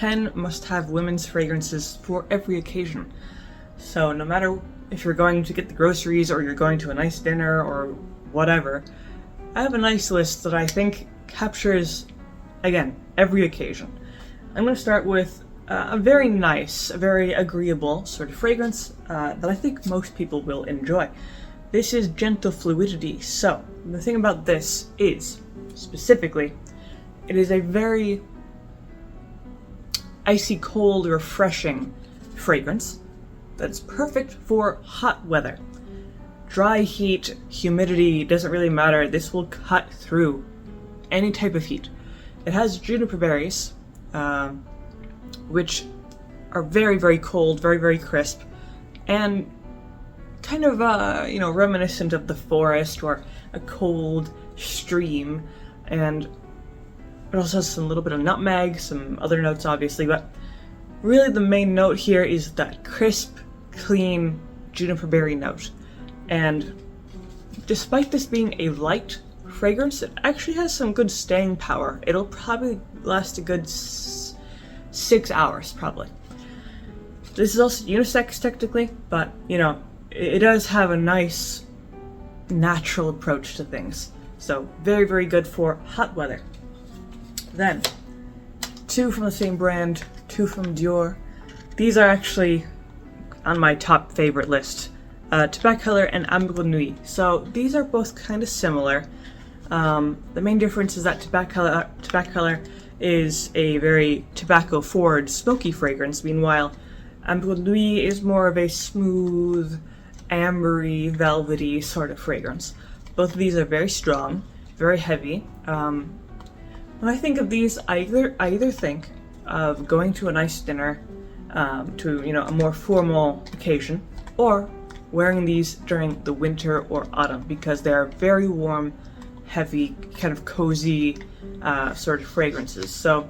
10 must-have women's fragrances for every occasion. So no matter if you're going to get the groceries or you're going to a nice dinner or whatever, I have a nice list that I think captures, again, every occasion. I'm going to start with a very nice, a very agreeable sort of fragrance that I think most people will enjoy. This is Gentle Fluidity. So the thing about this is, specifically, it is a very icy cold, refreshing fragrance that's perfect for hot weather. Dry heat, humidity, doesn't really matter. This will cut through any type of heat. It has juniper berries, which are very, very cold, very, very crisp, and kind of, reminiscent of the forest or a cold stream. And it also has some little bit of nutmeg, some other notes obviously, but really the main note here is that crisp, clean juniper berry note. And despite this being a light fragrance, it actually has some good staying power. It'll probably last a good 6 hours, probably. This is also unisex technically, but it does have a nice natural approach to things. So very, very good for hot weather. Then, 2 from the same brand, 2 from Dior. These are actually on my top favorite list. Tobacco Color and Ambergris. So these are both kind of similar. The main difference is that Tobacco Color is a very tobacco-forward, smoky fragrance. Meanwhile, Ambergris is more of a smooth, ambery, velvety sort of fragrance. Both of these are very strong, very heavy. When I think of these, I either think of going to a nice dinner, to a more formal occasion, or wearing these during the winter or autumn, because they are very warm, heavy, kind of cozy sort of fragrances. So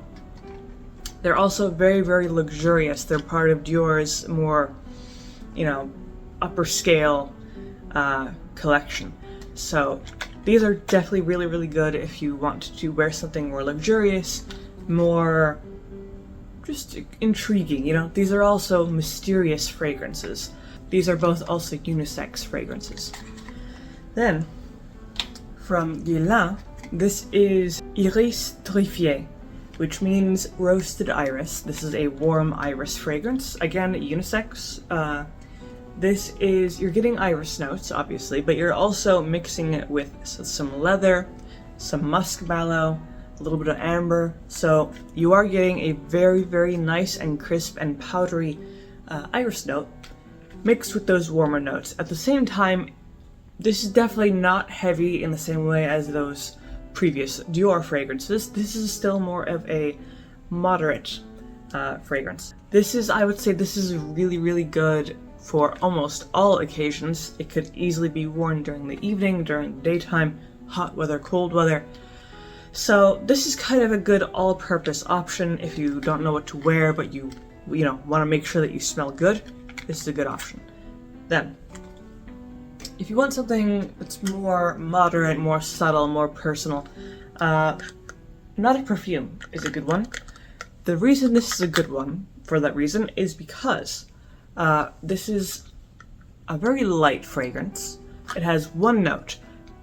they're also very, very luxurious. They're part of Dior's more, upper scale collection. So these are definitely really, really good if you want to wear something more luxurious, more just intriguing. These are also mysterious fragrances. These are both also unisex fragrances. Then, from Guerlain, this is Iris Truffier, which means roasted iris. This is a warm iris fragrance. Again, unisex. You're getting iris notes, obviously, but you're also mixing it with some leather, some musk mallow, a little bit of amber. So you are getting a very, very nice and crisp and powdery iris note mixed with those warmer notes. At the same time, this is definitely not heavy in the same way as those previous Dior fragrances. This is still more of a moderate fragrance. I would say this is really, really good for almost all occasions. It could easily be worn during the evening, during the daytime, hot weather, cold weather. So this is kind of a good all-purpose option if you don't know what to wear, but you want to make sure that you smell good. This is a good option. Then, if you want something that's more moderate, more subtle, more personal, Not a Perfume is a good one. The reason this is a good one, for that reason, is because this is a very light fragrance. It has one note,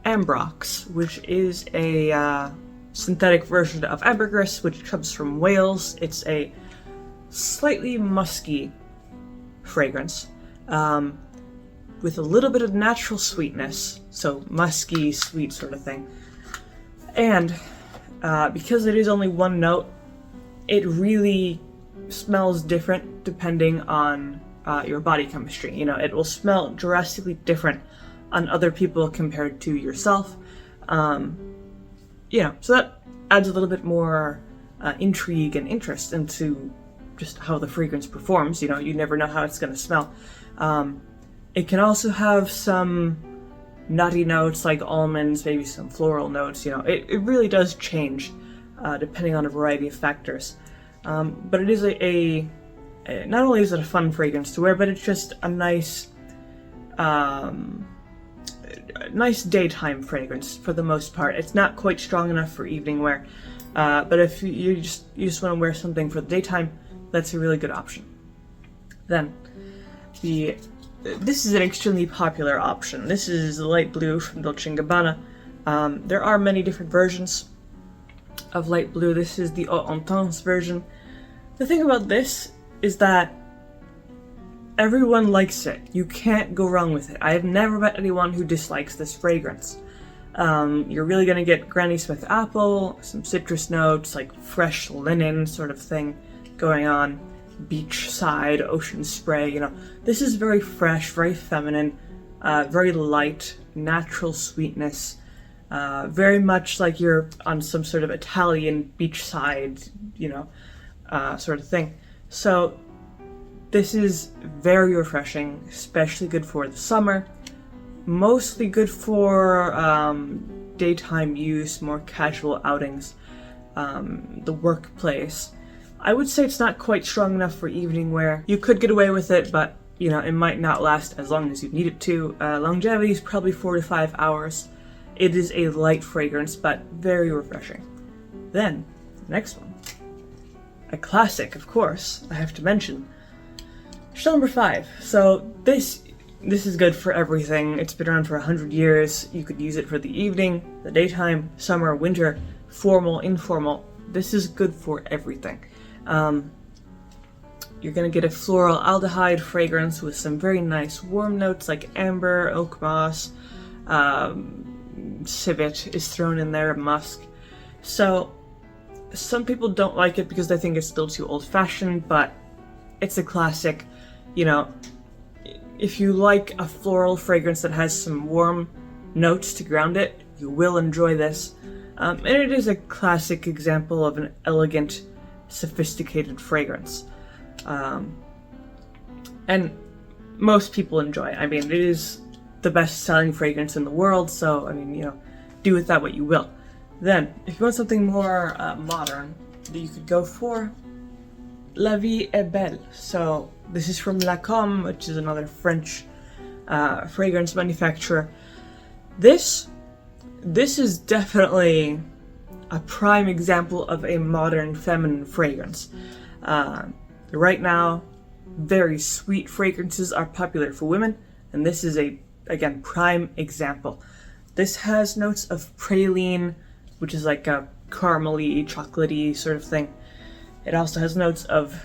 Ambergris, which is a synthetic version of Ambergris, which comes from Wales. It's a slightly musky fragrance, with a little bit of natural sweetness, so musky, sweet sort of thing. And because it is only one note, it really smells different depending on your body chemistry. It will smell drastically different on other people compared to yourself. So that adds a little bit more intrigue and interest into just how the fragrance performs. You never know how it's going to smell. It can also have some nutty notes like almonds, maybe some floral notes. It really does change depending on a variety of factors. But it is not only is it a fun fragrance to wear, but it's just a nice daytime fragrance for the most part. It's not quite strong enough for evening wear, But if you just want to wear something for the daytime, that's a really good option. Then, this is an extremely popular option. This is the light blue from Dolce & Gabbana. There are many different versions of light blue. This is the Eau Intense version. The thing about this is that everyone likes it. You can't go wrong with it. I have never met anyone who dislikes this fragrance. You're really gonna get Granny Smith apple, some citrus notes, like fresh linen sort of thing going on, beachside, ocean spray, you know. This is very fresh, very feminine, very light, natural sweetness, very much like you're on some sort of Italian beachside, you know, sort of thing. So this is very refreshing, especially good for the summer. Mostly good for daytime use, more casual outings, the workplace. I would say it's not quite strong enough for evening wear. You could get away with it, but you know, it might not last as long as you need it to. Longevity is probably 4 to 5 hours. It is a light fragrance, but very refreshing. Then, the next one. A classic, of course, I have to mention. Chanel number 5. So this is good for everything. It's been around for 100 years. You could use it for the evening, the daytime, summer, winter, formal, informal. This is good for everything. You're gonna get a floral aldehyde fragrance with some very nice warm notes like amber, oak moss, civet is thrown in there, musk. So some people don't like it because they think it's still too old-fashioned, but it's a classic. You know, if you like a floral fragrance that has some warm notes to ground it, you will enjoy this. And it is a classic example of an elegant, sophisticated fragrance. And most people enjoy it. I mean, it is the best-selling fragrance in the world, so, I mean, you know, do with that what you will. Then, if you want something more modern, you could go for La Vie est Belle. So, this is from Lancôme, which is another French fragrance manufacturer. This is definitely a prime example of a modern feminine fragrance. Right now, very sweet fragrances are popular for women, and this is again, prime example. This has notes of praline, which is like a caramely, chocolatey sort of thing. It also has notes of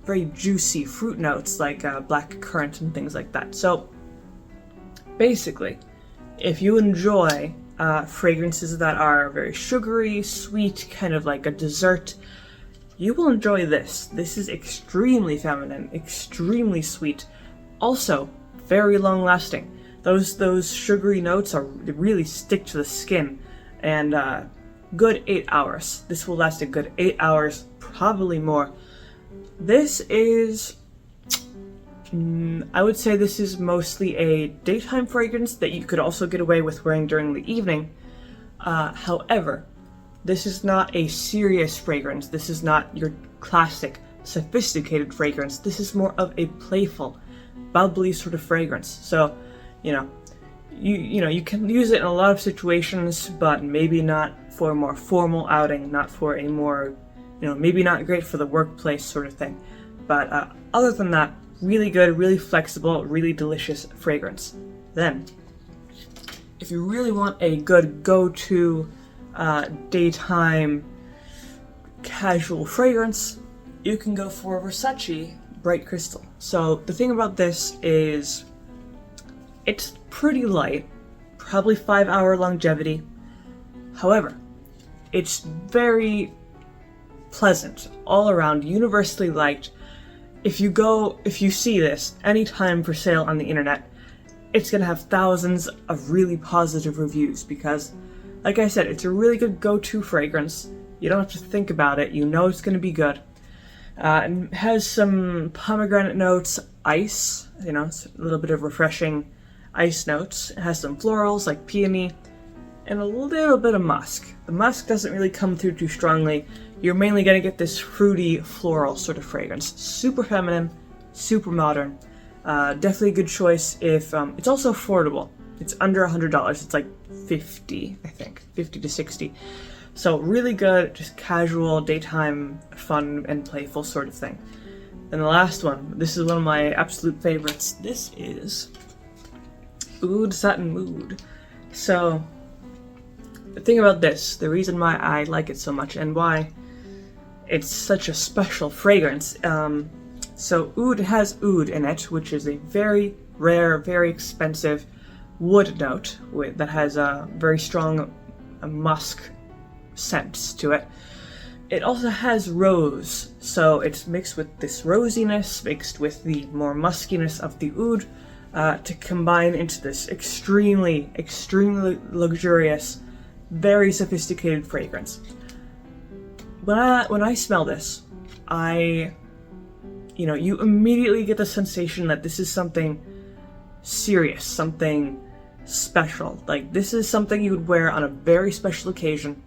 very juicy fruit notes like black currant and things like that. So basically, if you enjoy fragrances that are very sugary, sweet, kind of like a dessert, you will enjoy this. This is extremely feminine, extremely sweet, also very long lasting. Those sugary notes really stick to the skin, and good 8 hours. This will last a good 8 hours, probably more. This is, I would say this is mostly a daytime fragrance that you could also get away with wearing during the evening. However, this is not a serious fragrance. This is not your classic, sophisticated fragrance. This is more of a playful, bubbly sort of fragrance. So, you know, you can use it in a lot of situations, but maybe not for a more formal outing, not for a more, you know, maybe not great for the workplace sort of thing. But other than that, really good, really flexible, really delicious fragrance. Then, if you really want a good go-to daytime casual fragrance, you can go for Versace Bright Crystal. So the thing about this is it's pretty light, probably 5-hour longevity. However, it's very pleasant, all around, universally liked. If you see this anytime for sale on the internet, it's gonna have thousands of really positive reviews because, like I said, it's a really good go-to fragrance. You don't have to think about it, you know it's gonna be good. It has some pomegranate notes, ice, you know, it's a little bit of refreshing ice notes. It has some florals like peony, and a little bit of musk. The musk doesn't really come through too strongly. You're mainly gonna get this fruity, floral sort of fragrance. Super feminine, super modern. Definitely a good choice if, it's also affordable. It's under $100, it's like 50, I think, 50 to 60. So really good, just casual, daytime, fun and playful sort of thing. And the last one, this is one of my absolute favorites. This is Oud Satin Mood. So the thing about this, the reason why I like it so much and why it's such a special fragrance, so Oud has oud in it, which is a very rare, very expensive wood note that has a very strong musk scent to it. It also has rose, so it's mixed with this rosiness, mixed with the more muskiness of the oud, to combine into this extremely, extremely luxurious, very sophisticated fragrance. When I smell this, you immediately get the sensation that this is something serious, something special. Like, this is something you would wear on a very special occasion,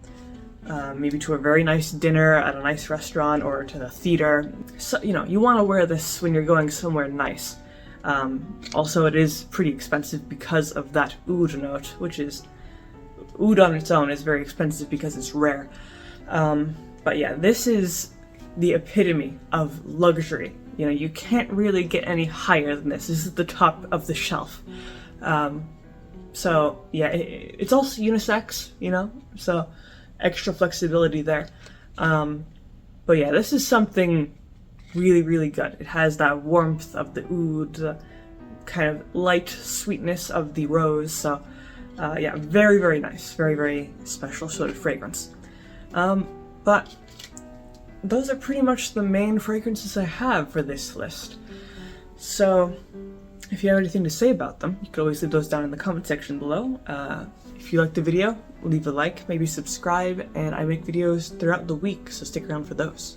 maybe to a very nice dinner at a nice restaurant or to the theater. So, you want to wear this when you're going somewhere nice. Also, it is pretty expensive because of that oud note, which is, oud on its own is very expensive because it's rare. But yeah, this is the epitome of luxury. You can't really get any higher than this. This is the top of the shelf. So yeah, it's also unisex, so extra flexibility there. But yeah, this is something really, really good. It has that warmth of the oud, kind of light sweetness of the rose. So yeah, very, very nice. Very, very special sort of fragrance. But those are pretty much the main fragrances I have for this list. So if you have anything to say about them, you can always leave those down in the comment section below. If you liked the video, leave a like, maybe subscribe, and I make videos throughout the week, so stick around for those.